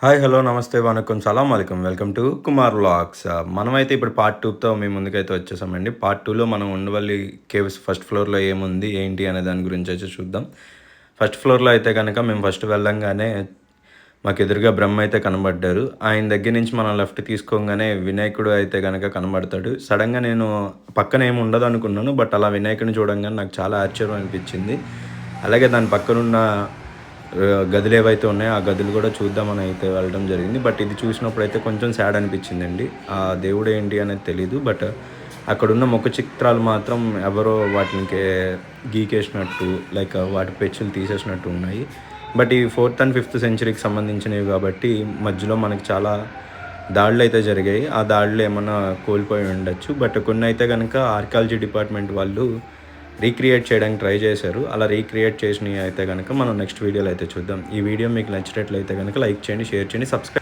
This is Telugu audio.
హాయ్. హలో. నమస్తే. వణక్కం. సలాం అలైకుం. Welcome to Kumar vlogs. మనమైతే ఇప్పుడు పార్ట్ 2తో మీ ముందుకైతే వచ్చేసామండి. పార్ట్ 2లో మనం ఉండవల్లి కేవ్స్ ఫస్ట్ ఫ్లోర్‌లో ఏముంది, ఏంటి అనే దాని గురించైతే చూద్దాం. ఫస్ట్ ఫ్లోర్‌లో అయితే గనక మేము ఫస్ట్ వెళ్ళంగానే మాకెదురుగా బ్రహ్మ అయితే కనబడ్డారు. ఆయన దగ్గర నుంచి మనం లెఫ్ట్ తీసుకోగానే వినాయకుడు అయితే గనక కనబడతాడు. సడెన్‌గా నేను పక్కన ఏమి ఉండదనుకున్నాను. బట్ అలా వినాయకుడిని చూడంగానే నాకు చాలా ఆశ్చర్యం అనిపించింది. అలాగే దాని పక్కనున్న గదులు ఏవైతే ఉన్నాయో ఆ గదులు కూడా చూద్దామని అయితే వెళ్ళడం జరిగింది. బట్ ఇది చూసినప్పుడైతే కొంచెం సాడ్ అనిపించిందండి. ఆ దేవుడు ఏంటి అనేది తెలీదు. బట్ అక్కడున్న ముఖ చిత్రాలు మాత్రం ఎవరో వాటికి గీకేసినట్టు, లైక్ వాటి పెచ్చులు తీసేసినట్టు ఉన్నాయి. బట్ ఈ 4th అండ్ 5th సెంచరీకి సంబంధించినవి కాబట్టి మధ్యలో మనకి చాలా దాడులైతే జరిగాయి. ఆ దాడులు ఏమన్నా కోల్పోయి ఉండొచ్చు. బట్ కొన్నైతే గనక ఆర్కియాలజీ డిపార్ట్‌మెంట్ వాళ్ళు రీక్రియేట్ చేయడానికి ట్రై చేశారు. అలా రీక్రియేట్ చేసినయి అయితే గనక మనం నెక్స్ట్ వీడియోలో అయితే చూద్దాం. ఈ వీడియో మీకు నచ్చినట్లయితే గనక లైక్ చేయండి, షేర్ చేయండి, సబ్స్క్రైబ్